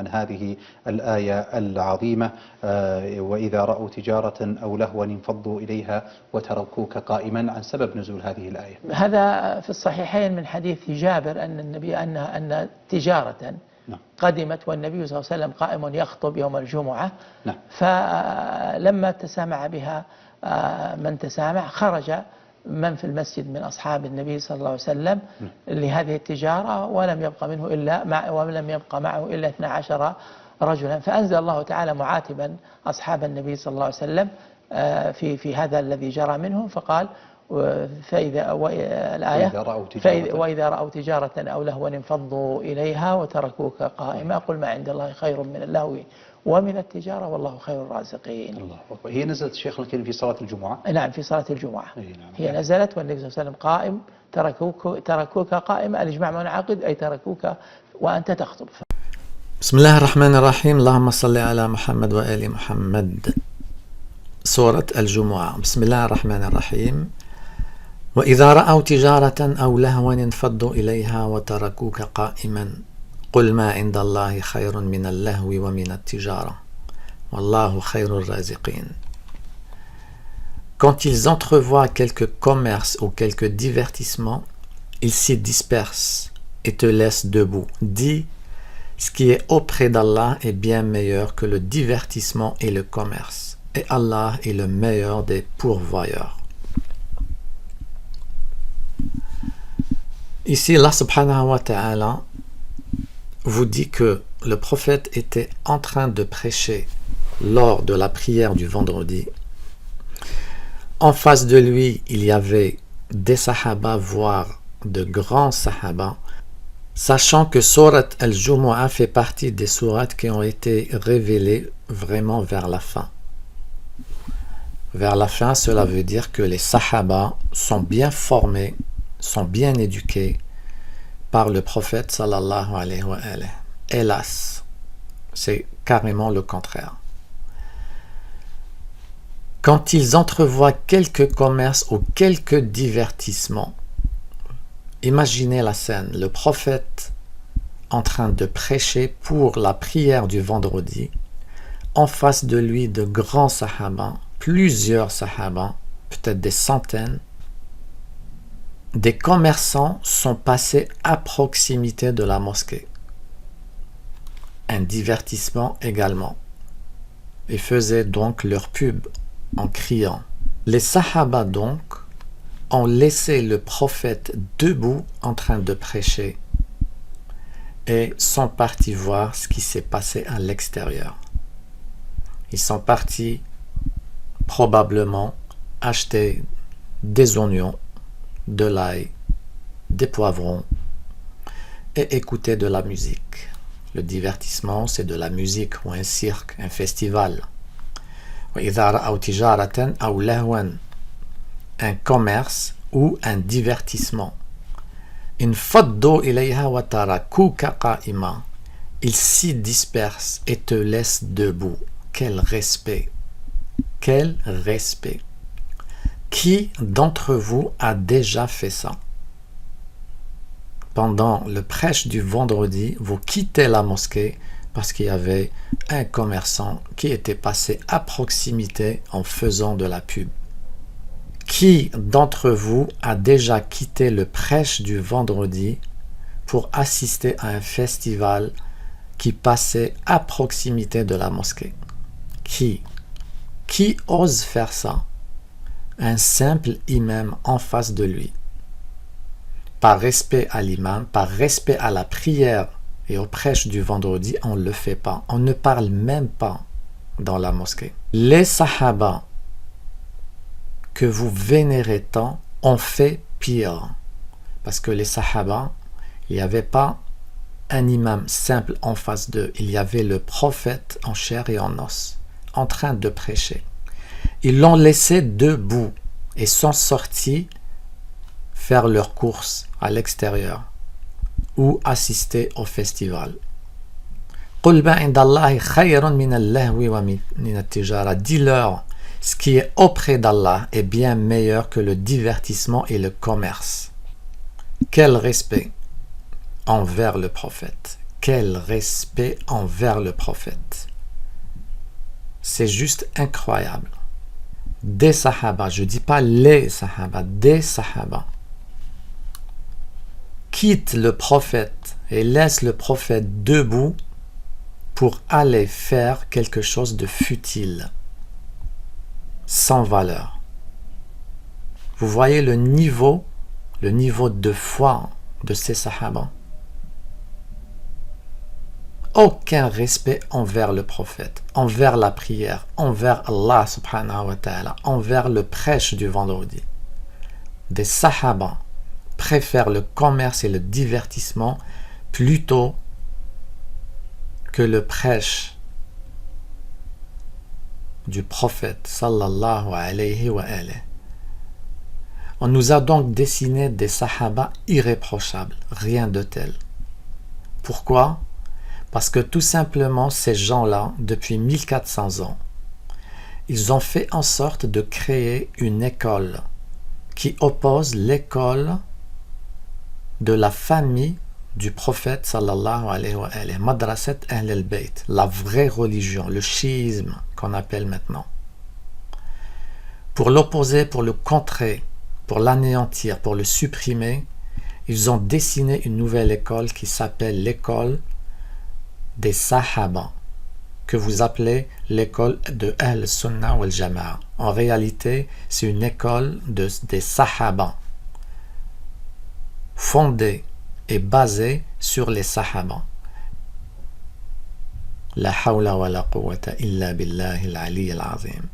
عن هذه الآية العظيمة وإذا رأوا تجارة أو لهوا انفضوا إليها وتركوك قائما، عن سبب نزول هذه الآية. هذا في الصحيحين من حديث جابر أن النبي أن تجارة قدمت والنبي صلى الله عليه وسلم قائم يخطب يوم الجمعة. فلما تسامع بها من تسامع خرج من في المسجد من أصحاب النبي صلى الله عليه وسلم لهذه التجارة ولم يبقى معه إلا 12 رجلا، فأنزل الله تعالى معاتبا أصحاب النبي صلى الله عليه وسلم في هذا الذي جرى منهم، فقال وإذا رأوا تجارة أو لهوا انفضوا إليها وتركوك قائما قل ما عند الله خير من اللهو ومن التجارة والله خير الرازقين. الله أكبر. هي نزلت الشيخ الكريم في صلاة الجمعة؟ نعم في صلاة الجمعة. نعم. هي نزلت والنبي صلى الله عليه وسلم قائم تركوك قائما، الإجماع منعقد أي تركوك وأنت تخطب. بسم الله الرحمن الرحيم. اللهم صل على محمد وآل محمد. سورة الجمعة. بسم الله الرحمن الرحيم. وإذا رأوا تجارة أو لهوا انفضوا إليها وتركوك قائما قل ما عند الله خير من اللهو ومن التجارة والله خير الرازقين. Quand ils entrevoient quelque commerce ou quelque divertissement, ils s'y dispersent et te laissent debout. Dis, ce qui est auprès d'Allah est bien meilleur que le divertissement et le commerce. Et Allah est le meilleur des pourvoyeurs. Ici, Allah subhanahu wa ta'ala vous dit que le prophète était en train de prêcher lors de la prière du vendredi. En face de lui, il y avait des sahaba, voire de grands sahaba, sachant que Surat al-Jumu'ah fait partie des sourates qui ont été révélées vraiment vers la fin. Vers la fin, cela veut dire que les sahaba sont bien formés, sont bien éduqués par le prophète sallallahu alayhi wa alayhi. Hélas, c'est carrément le contraire. Quand ils entrevoient quelques commerces ou quelques divertissements, imaginez la scène, le prophète en train de prêcher pour la prière du vendredi, en face de lui de grands sahaba, plusieurs sahaba, peut-être des centaines. Des commerçants sont passés à proximité de la mosquée. Un divertissement également. Ils faisaient donc leur pub en criant. Les sahaba donc ont laissé le prophète debout en train de prêcher et sont partis voir ce qui s'est passé à l'extérieur. Ils sont partis probablement acheter des oignons, de l'ail, des poivrons et écouter de la musique. Le divertissement, c'est de la musique ou un cirque, un festival. Un commerce ou un divertissement. Ils s'y dispersent et te laissent debout. Quel respect! Quel respect! Qui d'entre vous a déjà fait ça? Pendant le prêche du vendredi, vous quittez la mosquée parce qu'il y avait un commerçant qui était passé à proximité en faisant de la pub. Qui d'entre vous a déjà quitté le prêche du vendredi pour assister à un festival qui passait à proximité de la mosquée? Qui ose faire ça? Un simple imam en face de lui. Par respect à l'imam, par respect à la prière et au prêche du vendredi, on ne le fait pas. On ne parle même pas dans la mosquée. Les sahaba que vous vénérez tant ont fait pire. Parce que les sahaba, il n'y avait pas un imam simple en face d'eux. Il y avait le prophète en chair et en os, en train de prêcher. Ils l'ont laissé debout et sont sortis faire leurs courses à l'extérieur ou assister au festival. Dis-leur, ce qui est auprès d'Allah est bien meilleur que le divertissement et le commerce. Quel respect envers le prophète. quel respect envers le prophète. C'est juste incroyable. Des sahaba, je ne dis pas les sahaba, des sahaba, quittent le prophète et laissent le prophète debout pour aller faire quelque chose de futile, sans valeur. Vous voyez le niveau de foi de ces sahaba. Aucun respect envers le prophète, envers la prière, envers Allah subhanahu wa ta'ala, envers le prêche du vendredi. Des sahaba préfèrent le commerce et le divertissement plutôt que le prêche du prophète sallallahu alayhi wa alayhi. On nous a donc dessiné des sahaba irréprochables, rien de tel. Pourquoi ? Parce que tout simplement, ces gens-là, depuis 1400 ans, ils ont fait en sorte de créer une école qui oppose l'école de la famille du prophète sallallahu alayhi wa alayhi, Madrasat Ahl al-Bayt, la vraie religion, le chiisme qu'on appelle maintenant. Pour l'opposer, pour le contrer, pour l'anéantir, pour le supprimer, ils ont dessiné une nouvelle école qui s'appelle l'école des Sahaba, que vous appelez l'école de Ahl-Sunnah wal Jama'a. En réalité, c'est une école des Sahaba, fondée et basée sur les Sahaba. La hawla wa la quwwata illa billahi al-ali al-azim.